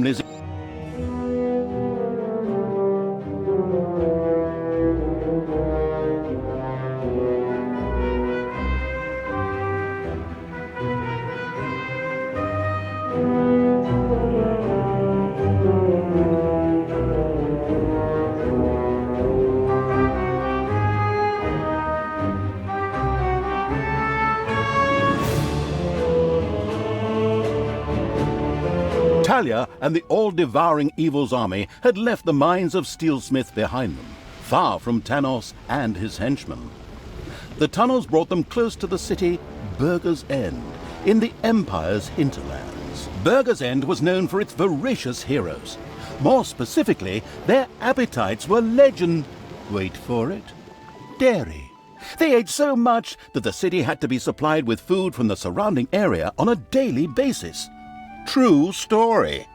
families. Talia and the all-devouring evil's army had left the mines of Steelsmith behind them, far from Tanos and his henchmen. The tunnels brought them close to the city Burger's End, in the Empire's hinterlands. Burger's End was known for its voracious heroes. More specifically, their appetites were legend. Wait for it. Dairy. They ate so much that the city had to be supplied with food from the surrounding area on a daily basis. True story.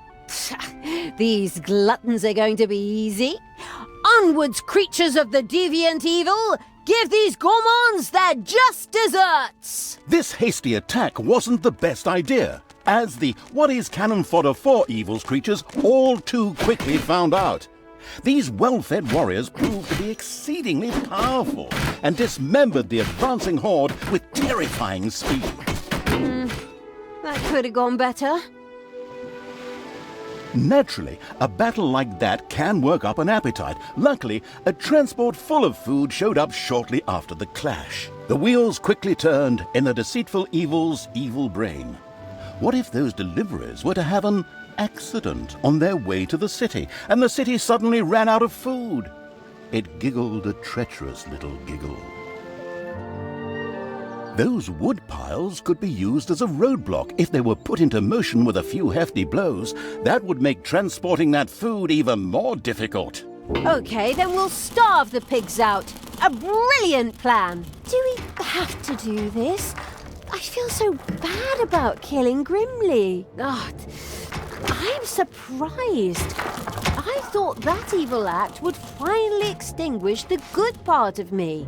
These gluttons are going to be easy. Onwards, creatures of the deviant evil! Give these gourmands their just desserts! This hasty attack wasn't the best idea, as the what is cannon fodder for evil's creatures all too quickly found out. These well-fed warriors proved to be exceedingly powerful and dismembered the advancing horde with terrifying speed. That could have gone better. Naturally, a battle like that can work up an appetite. Luckily, a transport full of food showed up shortly after the clash. The wheels quickly turned in the deceitful evil's evil brain. What if those deliverers were to have an accident on their way to the city, and the city suddenly ran out of food? It giggled a treacherous little giggle. Those wood piles could be used as a roadblock if they were put into motion with a few hefty blows. That would make transporting that food even more difficult. Okay, then we'll starve the pigs out. A brilliant plan. Do we have to do this? I feel so bad about killing Grimly. Oh, I'm surprised. I thought that evil act would finally extinguish the good part of me.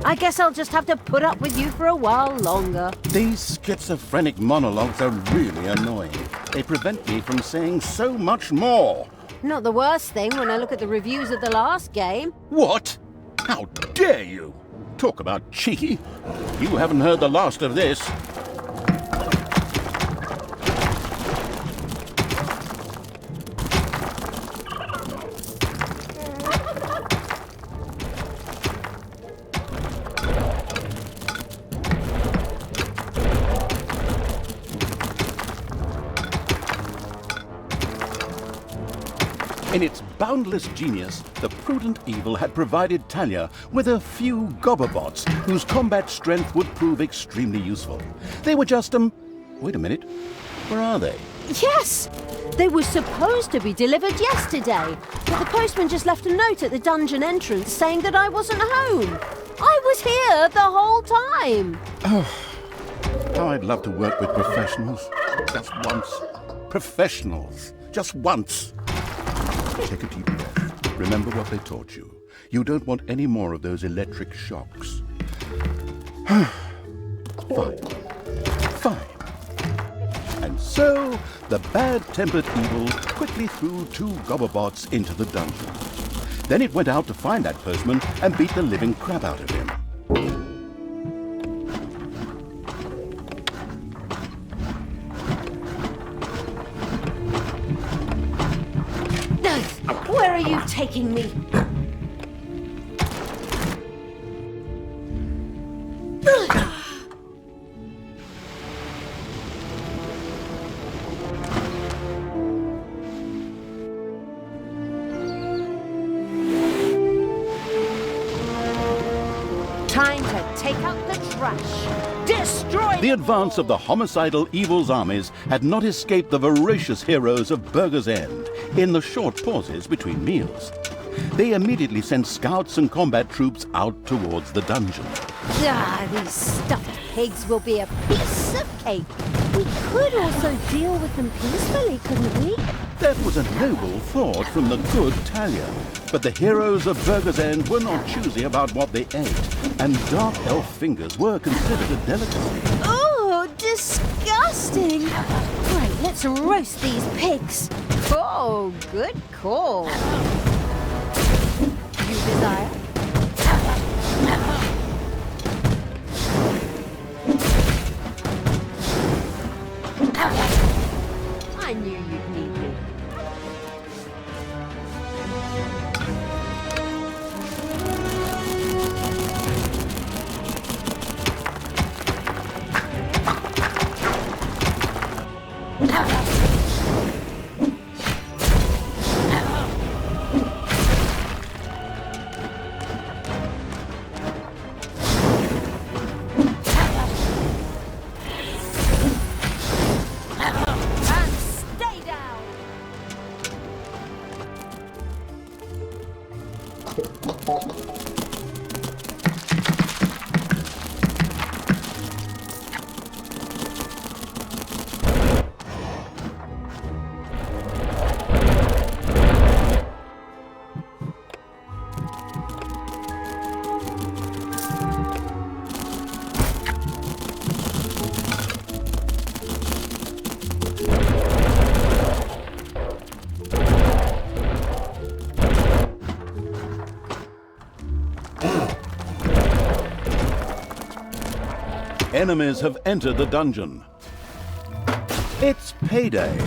I guess I'll just have to put up with you for a while longer. These schizophrenic monologues are really annoying. They prevent me from saying so much more. Not the worst thing when I look at the reviews of the last game. What? How dare you? Talk about cheeky. You haven't heard the last of this. In its boundless genius, the prudent evil had provided Talia with a few Gobberbots whose combat strength would prove extremely useful. They were just, wait a minute, where are they? Yes! They were supposed to be delivered yesterday, but the postman just left a note at the dungeon entrance saying that I wasn't home. I was here the whole time. How I'd love to work with professionals. Just once. Professionals. Just once. Take a deep breath. Remember what they taught you. You don't want any more of those electric shocks. Fine. Fine. And so, the bad-tempered evil quickly threw 2 Gobberbots into the dungeon. Then it went out to find that postman and beat the living crap out of him. Where are you taking me? Time to take out the trash. Destroy The advance of the homicidal evil's armies had not escaped the voracious heroes of Burger's End in the short pauses between meals. They immediately sent scouts and combat troops out towards the dungeon. These stuffed pigs will be a piece of cake. We could also deal with them peacefully, couldn't we? That was a noble thought from the good Talia. But the heroes of Burger's End were not choosy about what they ate, and dark elf fingers were considered a delicacy. Oh, disgusting! disgusting. Right, let's roast these pigs. Oh, good call. You desire? I knew you'd need me. And stay down. Enemies have entered the dungeon. It's payday.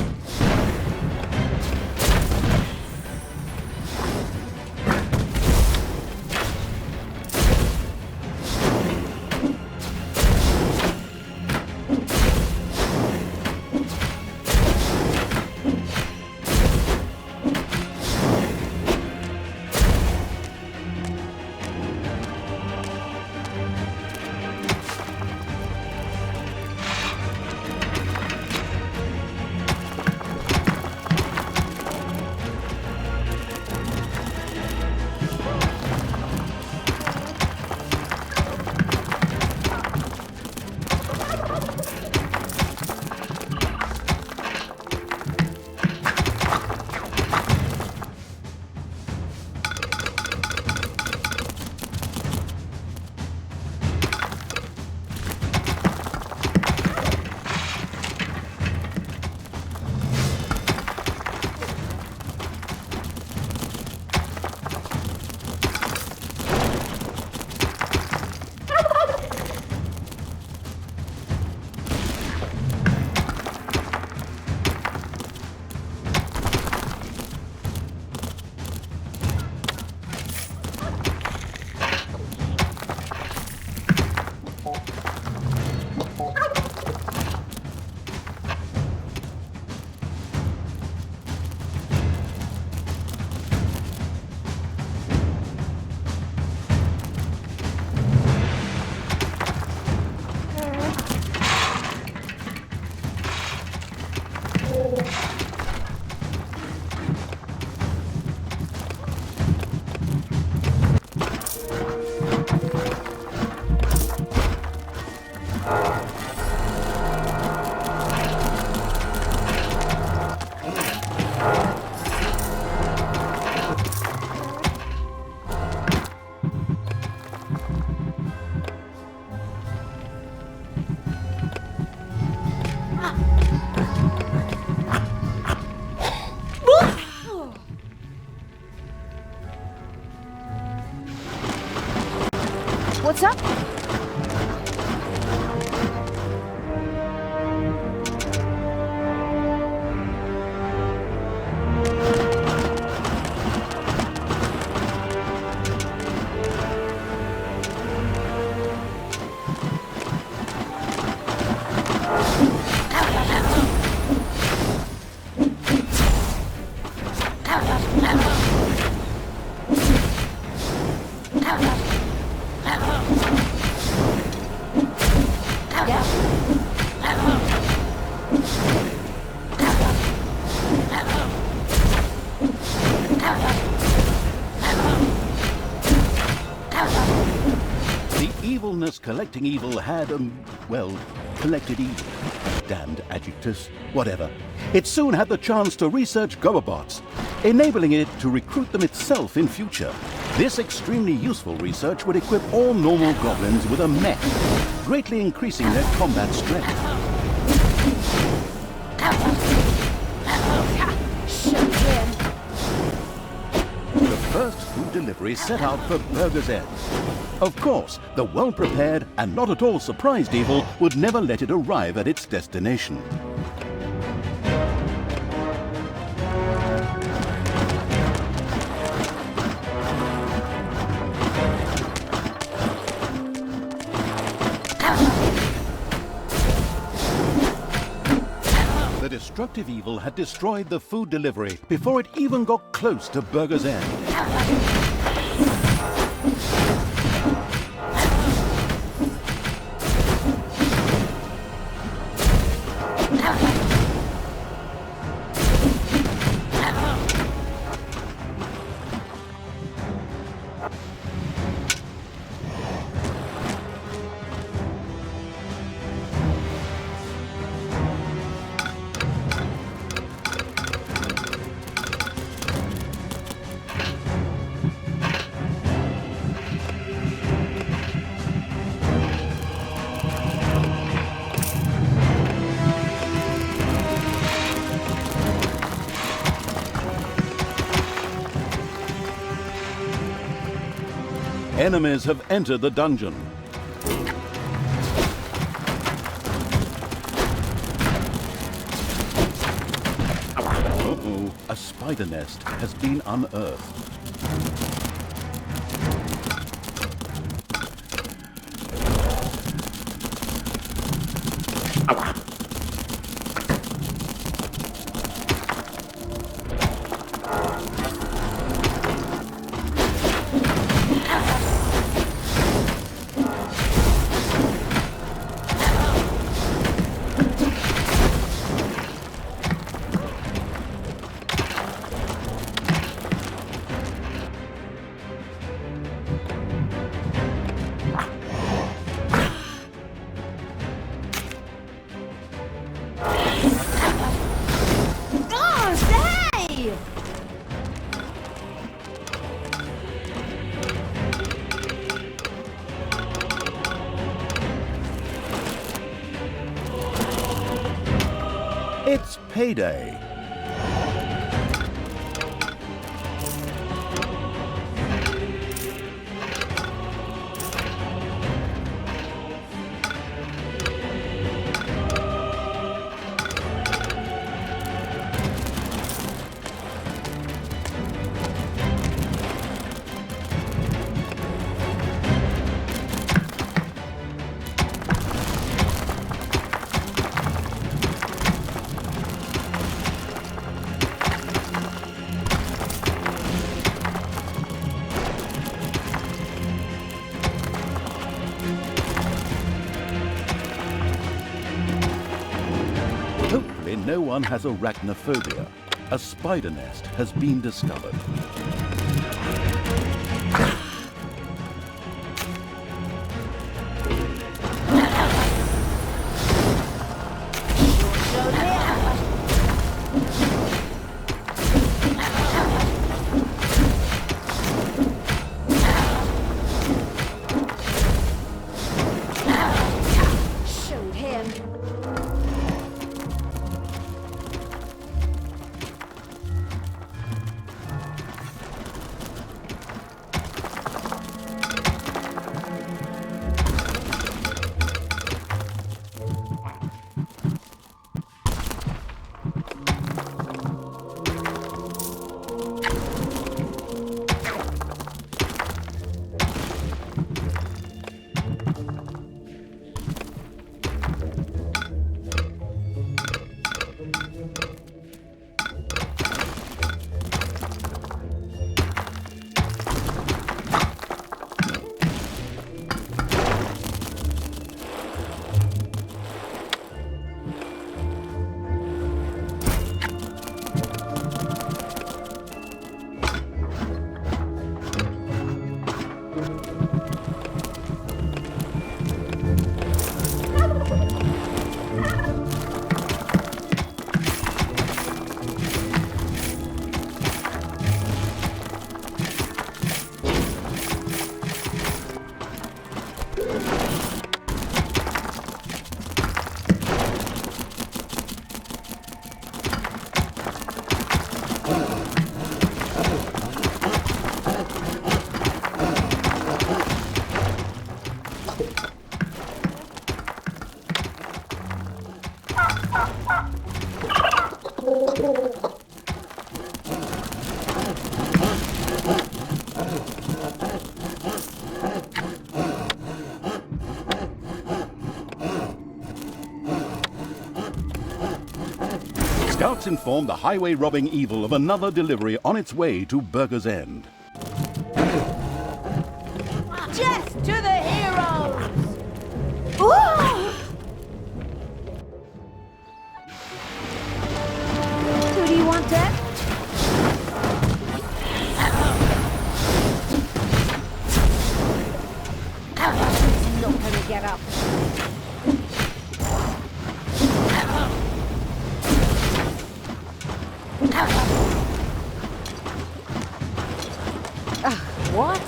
What's up? The evilness collecting evil had, well, collected evil. Damned adjectives, whatever. It soon had the chance to research Gobobots, enabling it to recruit them itself in future. This extremely useful research would equip all normal goblins with a mech, greatly increasing their combat strength. delivery set out for Burger's End. Of course, the well-prepared and not at all surprised evil would never let it arrive at its destination. The destructive evil had destroyed the food delivery before it even got close to Burger's End. Enemies have entered the dungeon. Uh-oh, a spider nest has been unearthed. It's payday. Hopefully no one has arachnophobia. A spider nest has been discovered. Scouts informed the highway robbing evil of another delivery on its way to Burger's End. Death to the heroes! Whoa! Who do you want dead? He's not gonna get up. What?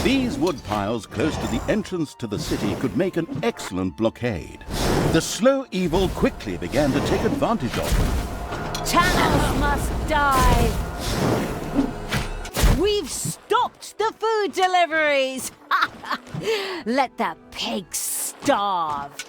These wood piles close to the entrance to the city could make an excellent blockade. The slow evil quickly began to take advantage of them. Tanos must die! We've stopped the food deliveries! Let the pigs starve!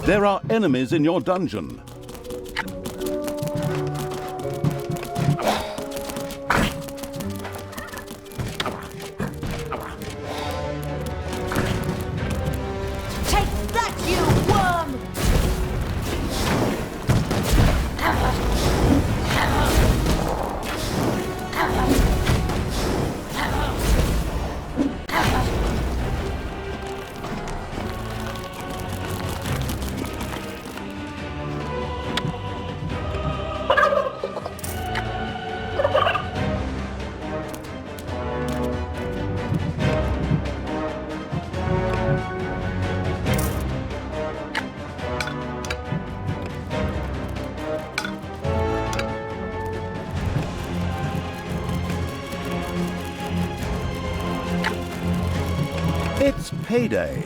There are enemies in your dungeon. Take that, you worm! It's payday.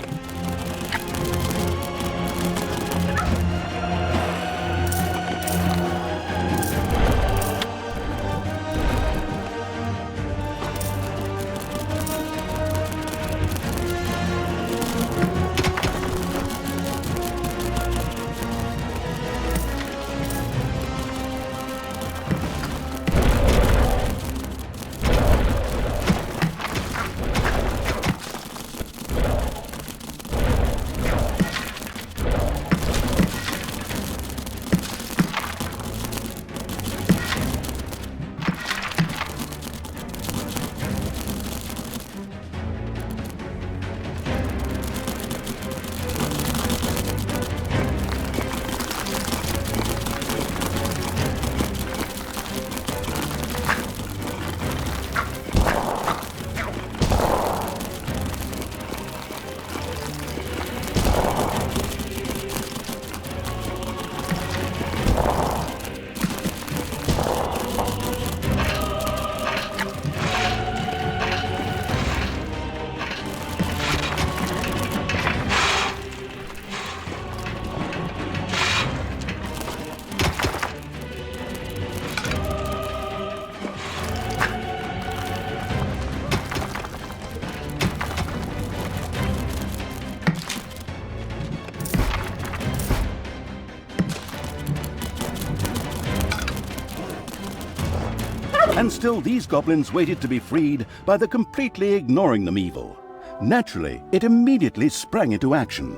And still these goblins waited to be freed by the completely ignoring them evil. Naturally, it immediately sprang into action.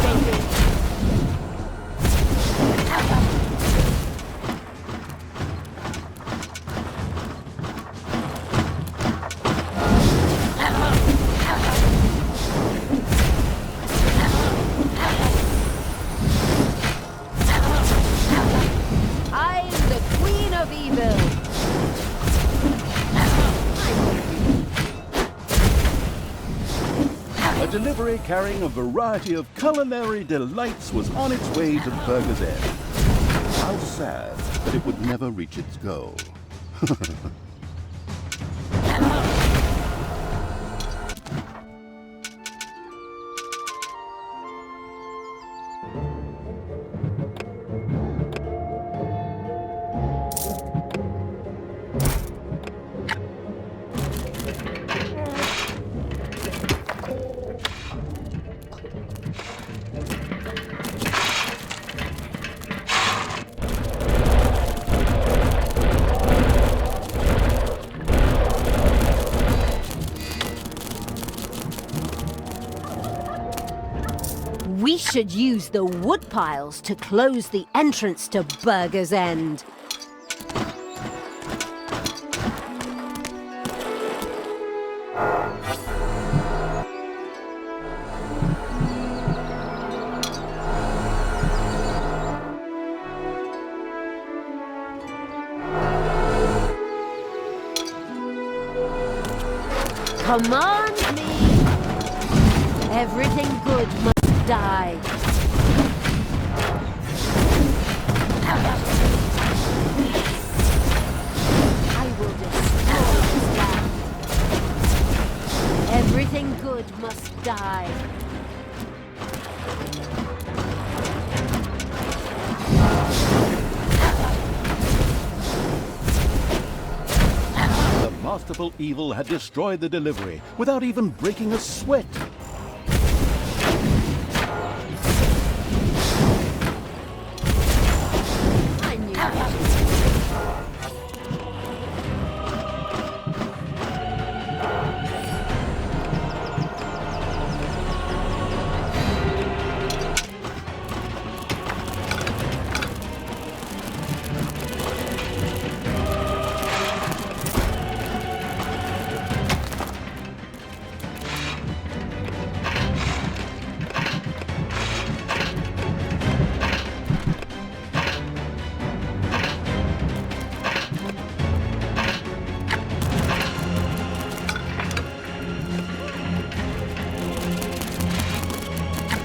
David. I'm the Queen of Evil. A delivery carrying a variety of culinary delights was on its way to Burger's End. How sad that it would never reach its goal. We should use the wood piles to close the entrance to Burger's End. Command me! Everything good must die. I will destroy this land. Everything good must die. The masterful evil had destroyed the delivery without even breaking a sweat. I knew it.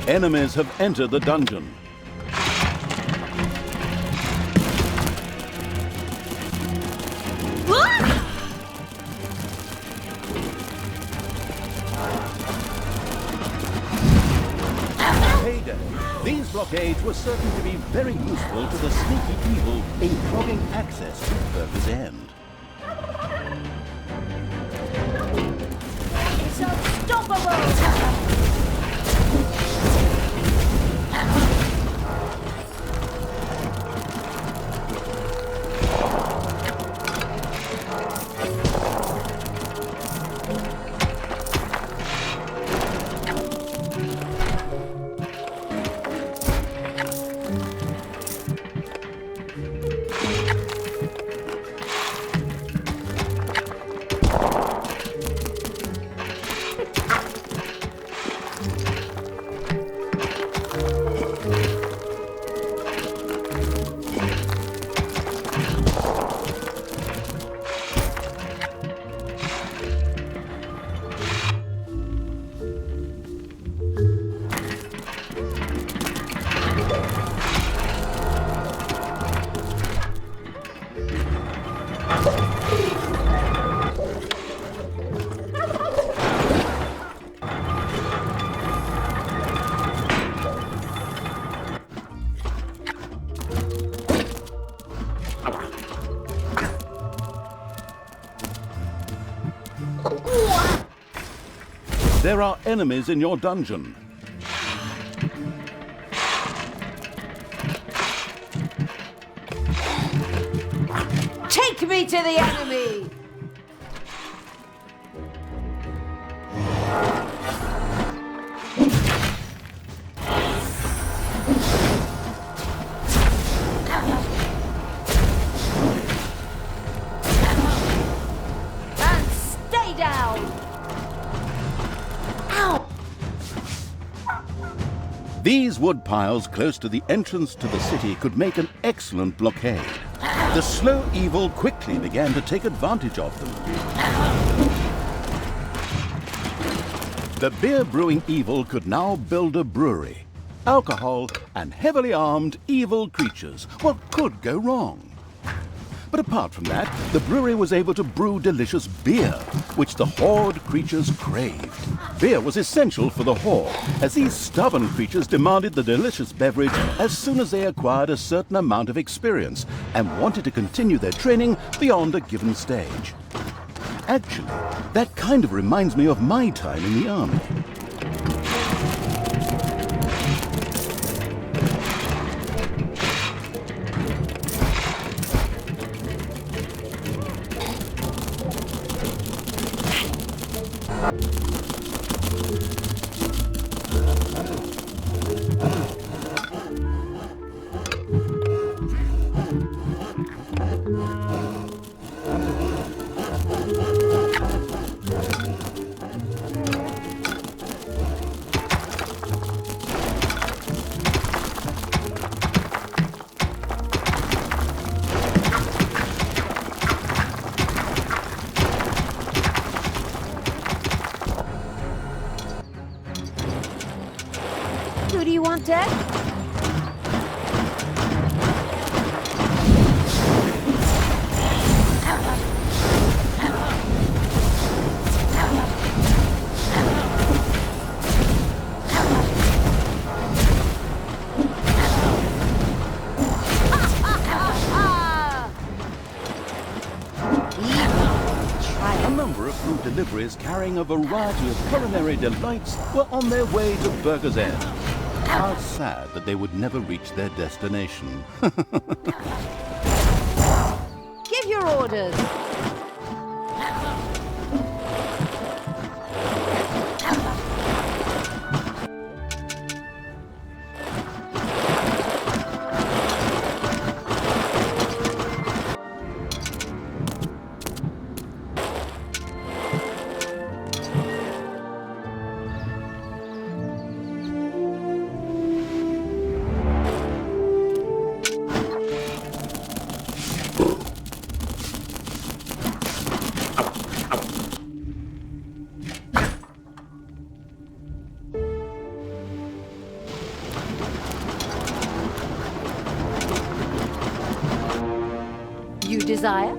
Enemies have entered the dungeon. Payday. These blockades were certain to be very useful to the sneaky evil in clogging access to Burger's End. It's unstoppable! There are enemies in your dungeon. Take me to the enemy! These wood piles close to the entrance to the city could make an excellent blockade. The slow evil quickly began to take advantage of them. The beer-brewing evil could now build a brewery. Alcohol and heavily armed evil creatures. What could go wrong? But apart from that, the brewery was able to brew delicious beer, which the horde creatures craved. Beer was essential for the horde, as these stubborn creatures demanded the delicious beverage as soon as they acquired a certain amount of experience and wanted to continue their training beyond a given stage. Actually, that kind of reminds me of my time in the army. Who do you want dead? A number of food deliveries carrying a variety of culinary delights were on their way to Burger's End. How sad that they would never reach their destination. Give your orders. You desire?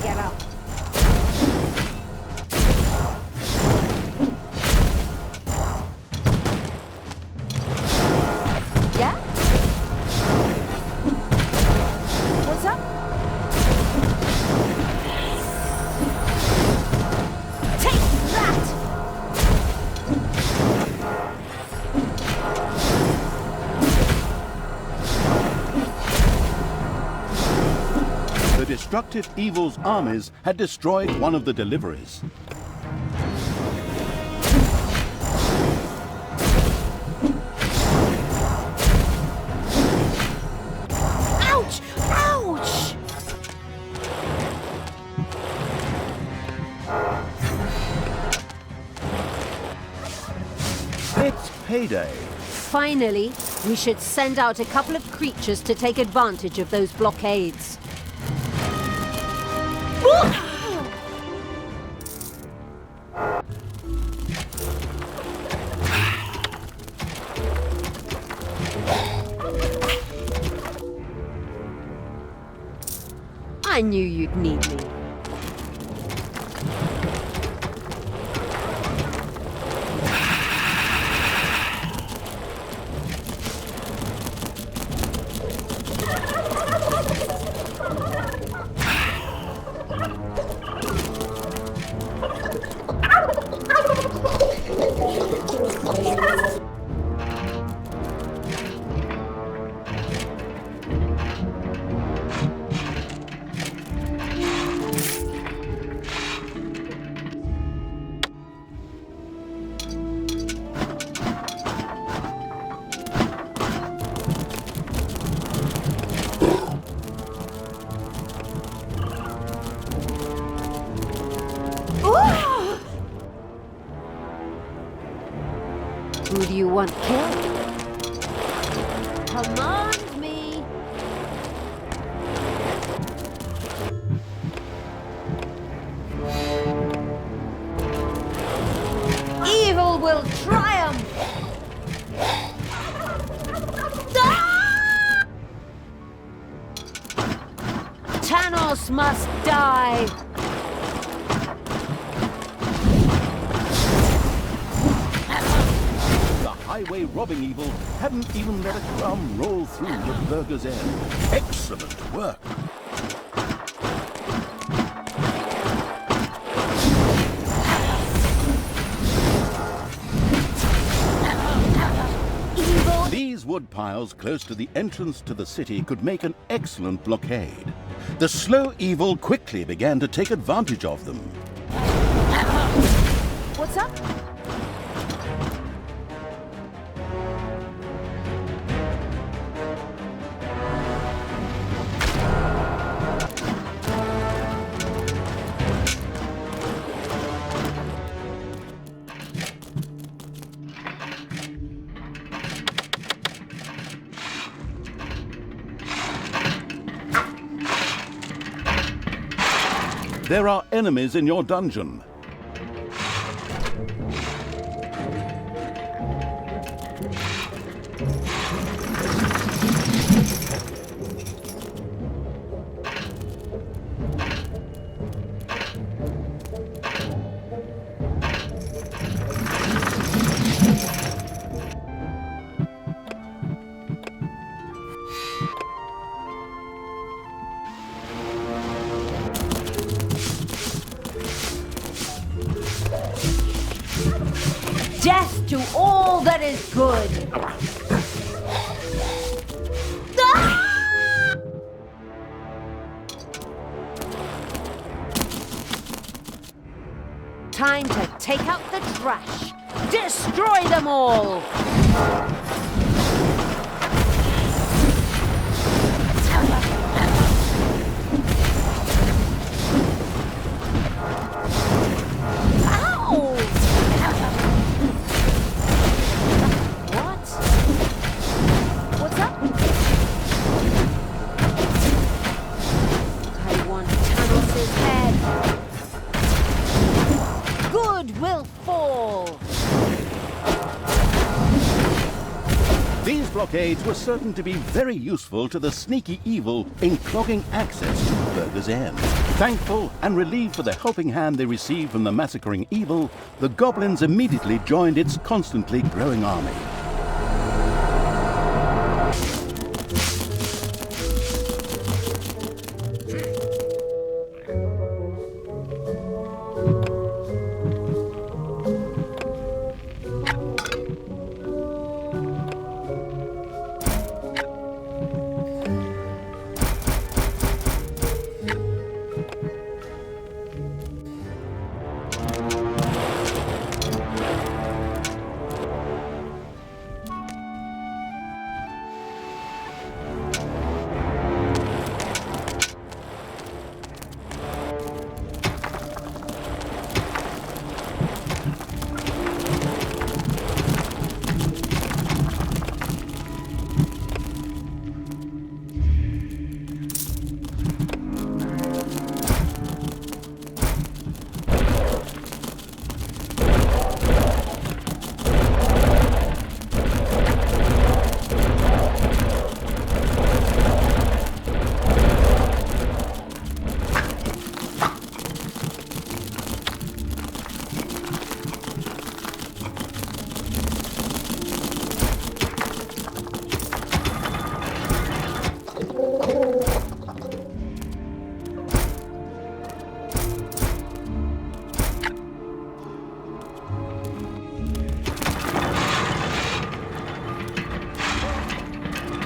Get up. Yeah? What's up? Take that! The destructive evil's armies had destroyed one of the deliveries. Ouch! Ouch! It's payday. Finally, we should send out a couple of creatures to take advantage of those blockades. I knew you'd need me. want killed? Command me. Evil will triumph. Ah! Tanos must die. Highway robbing evil hadn't even let a crumb roll through the Burger's End. Excellent work. Evil. These wood piles close to the entrance to the city could make an excellent blockade. The slow evil quickly began to take advantage of them. What's up? There are enemies in your dungeon. Death to all that is good! Ah! Time to take out the trash! Destroy them all! Will fall. These blockades were certain to be very useful to the sneaky evil in clogging access to Burger's End. Thankful and relieved for the helping hand they received from the massacring evil, the goblins immediately joined its constantly growing army.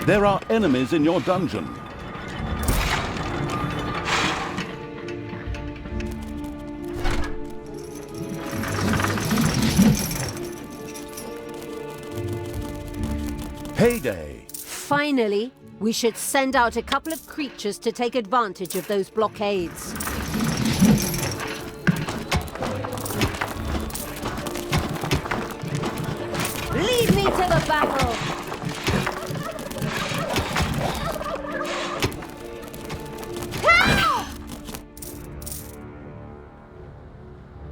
There are enemies in your dungeon. Payday! Finally, we should send out a couple of creatures to take advantage of those blockades. Lead me to the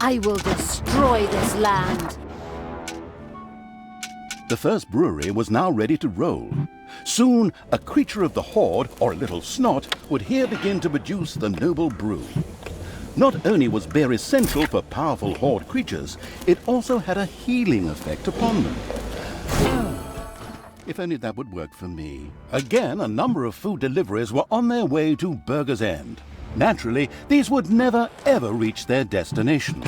I will destroy this land. The first brewery was now ready to roll. Soon, a creature of the horde, or Little Snot, would here begin to produce the noble brew. Not only was beer essential for powerful horde creatures, it also had a healing effect upon them. If only that would work for me. Again, a number of food deliveries were on their way to Burger's End. Naturally, these would never, ever reach their destination.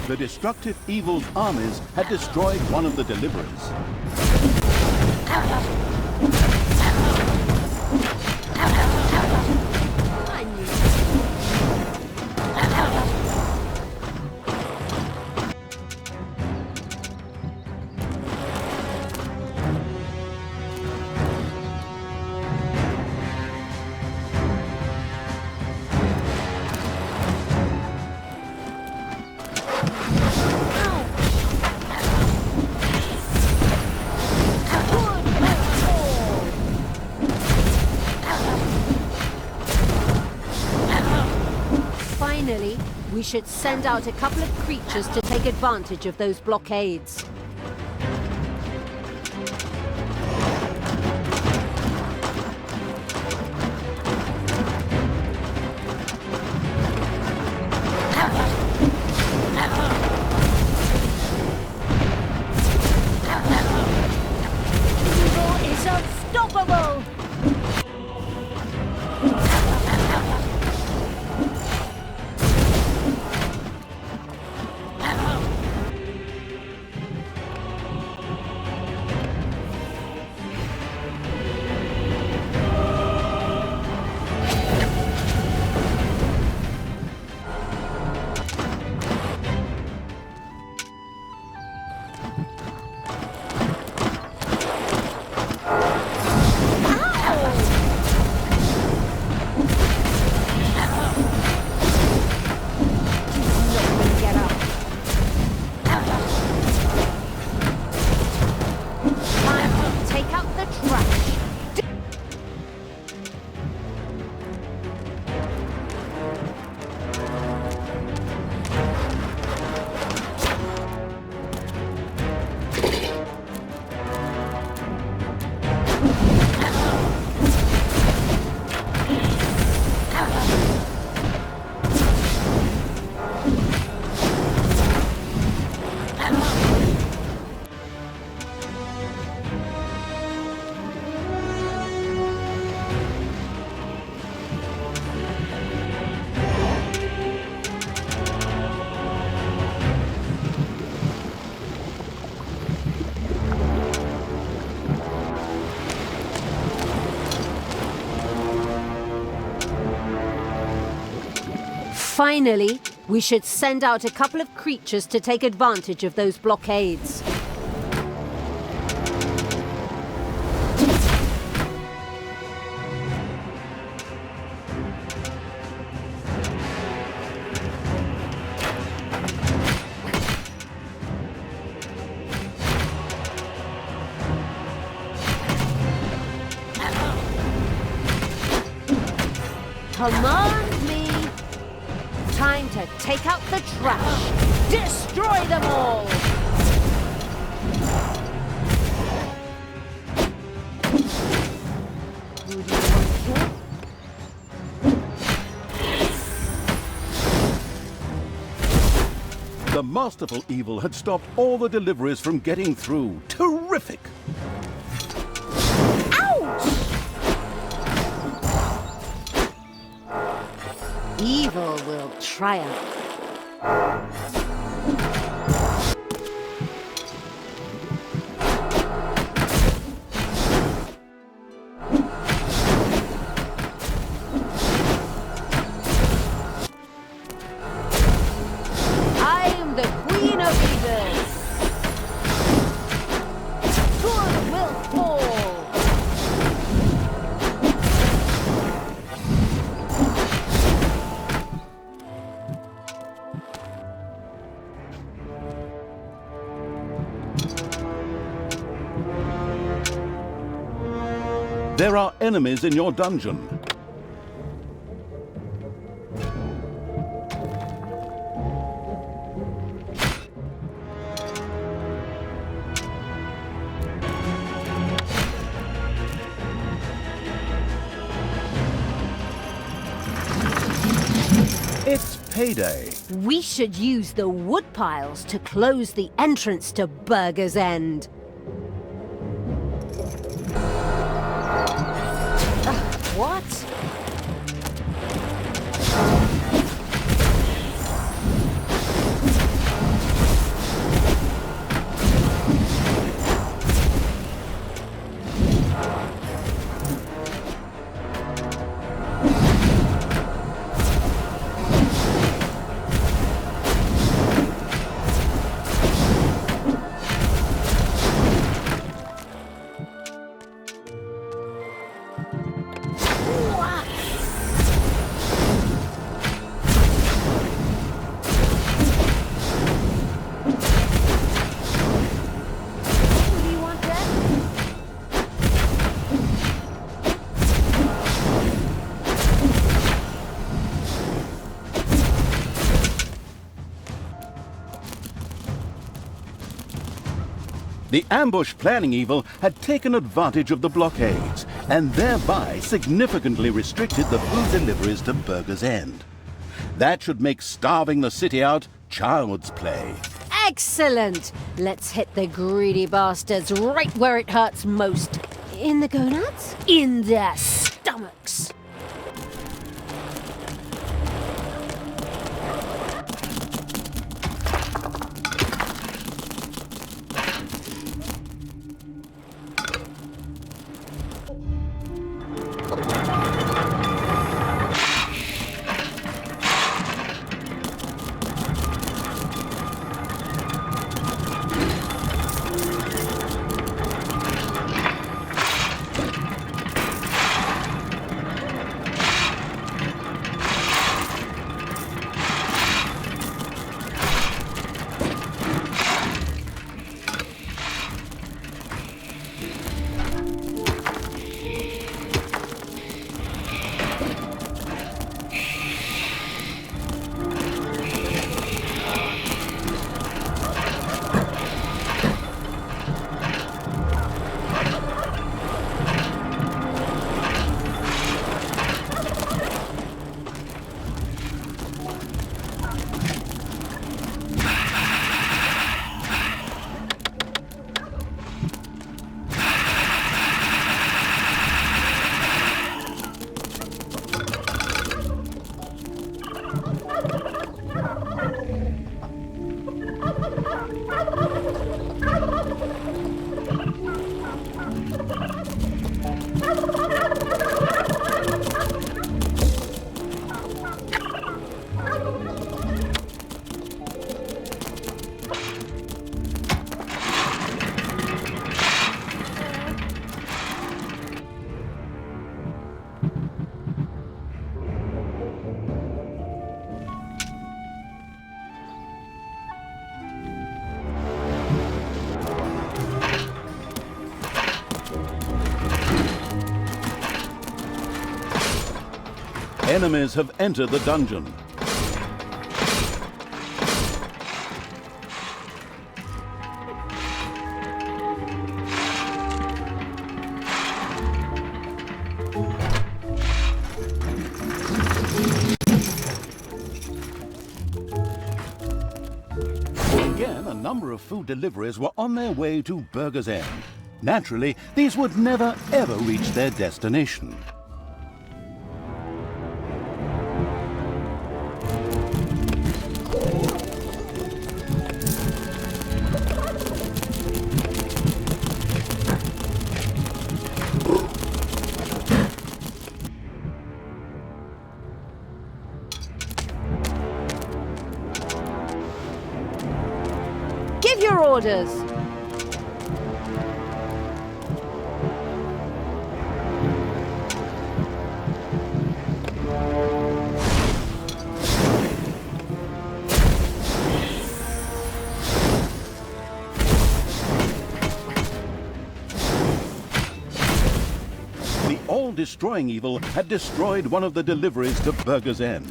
The destructive evil's armies had destroyed one of the deliverers. Finally, we should send out a couple of creatures to take advantage of those blockades. Evil is unstoppable! Finally, we should send out a couple of creatures to take advantage of those blockades. Command me! Time to take out the trash! Destroy them all! Who do you want to kill? The masterful evil had stopped all the deliveries from getting through. Terrific! Evil will triumph. I am the Queen of Evil. Good will fall. There are enemies in your dungeon. It's payday. We should use the wood piles to close the entrance to Burger's End. What? The ambush planning evil had taken advantage of the blockades and thereby significantly restricted the food deliveries to Burger's End. That should make starving the city out child's play. Excellent! Let's hit the greedy bastards right where it hurts most. In the gonads? In their stomachs. Enemies have entered the dungeon. Again, a number of food deliveries were on their way to Burger's End. Naturally, these would never ever reach their destination. Give your orders. The destroying evil had destroyed one of the deliveries to Burger's End.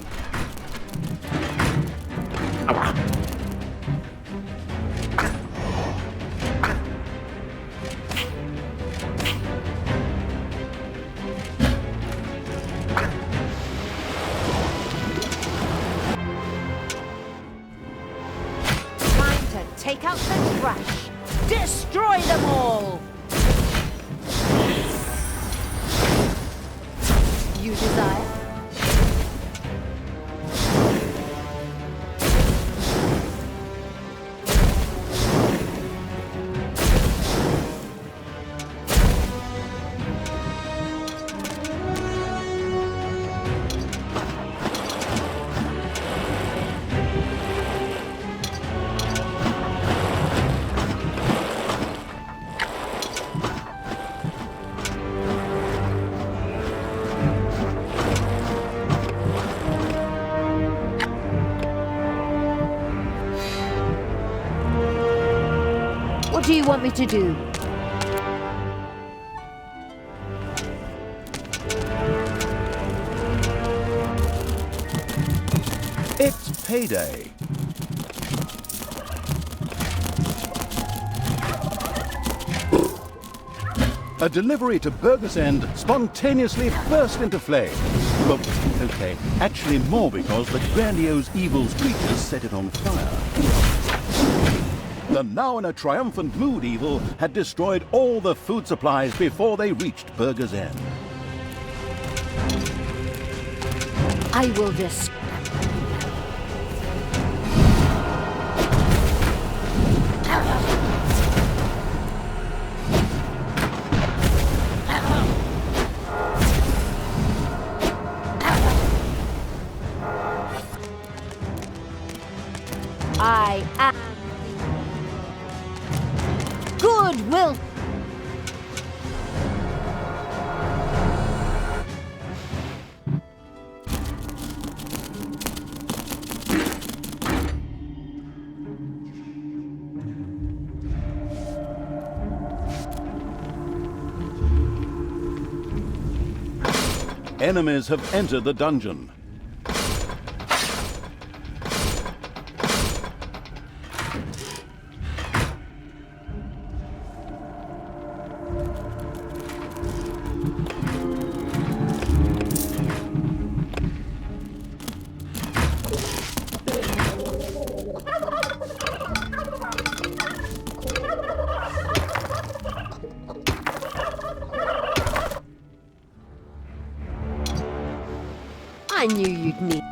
Time to take out the trash. Destroy them all! You desire? What do you want me to do? It's payday. A delivery to Burger's End spontaneously burst into flame. Well, okay, actually more because the grandiose evil's creatures set it on fire. The now in a triumphant mood evil had destroyed all the food supplies before they reached Burger's End. I will destroy. I am goodwill. Enemies have entered the dungeon. I knew you'd need.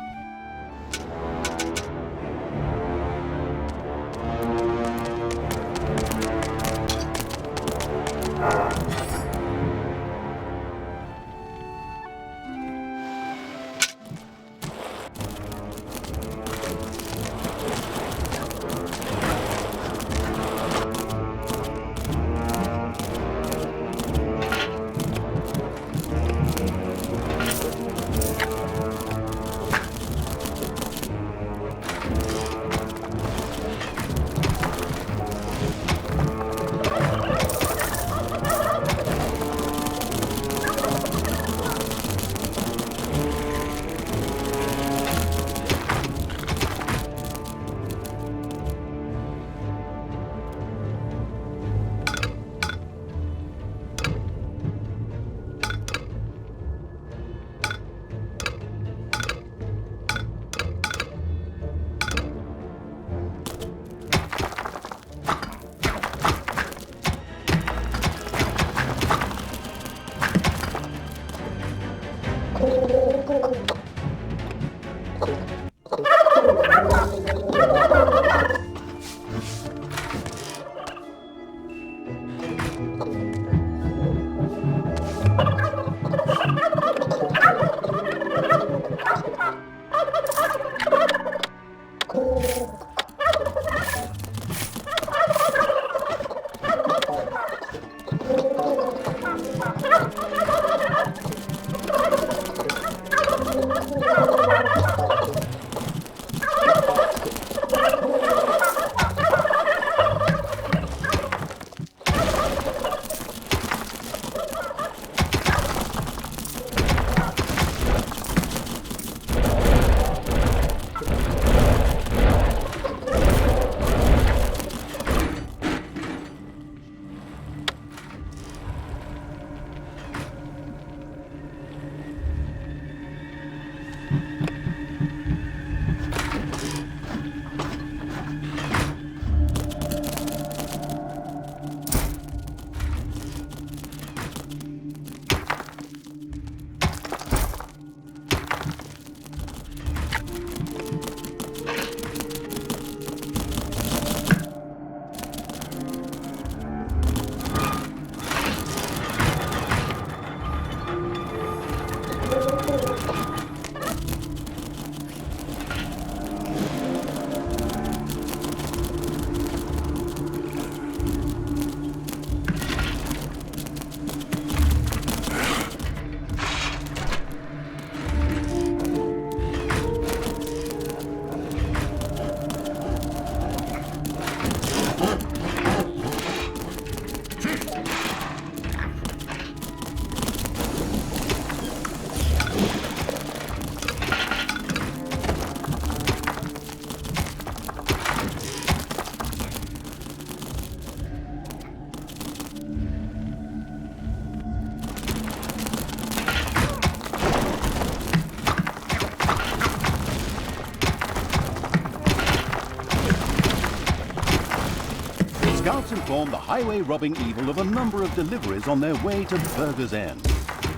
Scouts informed the highway-robbing evil of a number of deliveries on their way to Burger's End.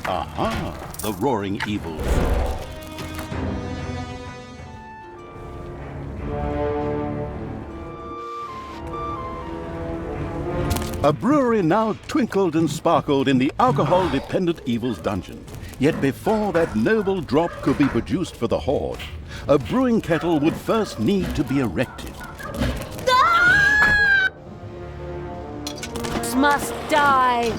Aha, the roaring evils. A brewery now twinkled and sparkled in the alcohol-dependent evil's dungeon. Yet before that noble drop could be produced for the horde, a brewing kettle would first need to be erected. Must die.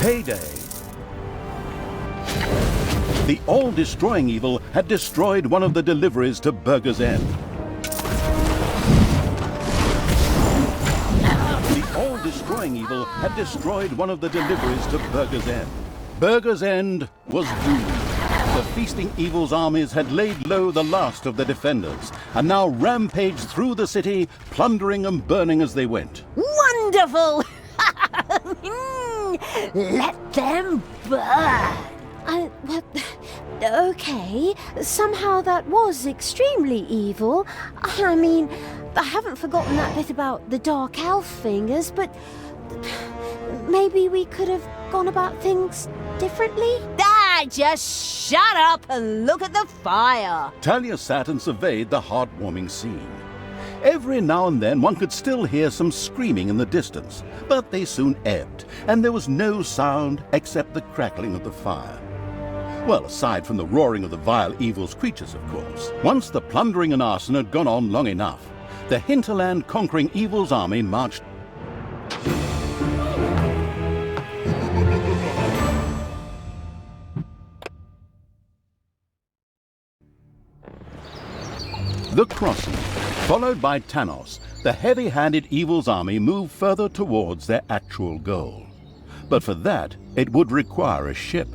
Payday. The all-destroying evil had destroyed one of the deliveries to Burger's End. The all-destroying evil had destroyed one of the deliveries to Burger's End. Burger's End was doomed. The feasting evil's armies had laid low the last of the defenders, and now rampaged through the city, plundering and burning as they went. Wonderful! Let them burn! Well, okay, somehow that was extremely evil. I mean, I haven't forgotten that bit about the Dark Elf fingers, but maybe we could have gone about things differently? Just shut up and look at the fire! Talia sat and surveyed the heartwarming scene. Every now and then one could still hear some screaming in the distance, but they soon ebbed, and there was no sound except the crackling of the fire. Well, aside from the roaring of the vile evil's creatures, of course. Once the plundering and arson had gone on long enough, the hinterland conquering evil's army marched. The crossing, followed by Tanos, the heavy-handed evil's army moved further towards their actual goal. But for that, it would require a ship.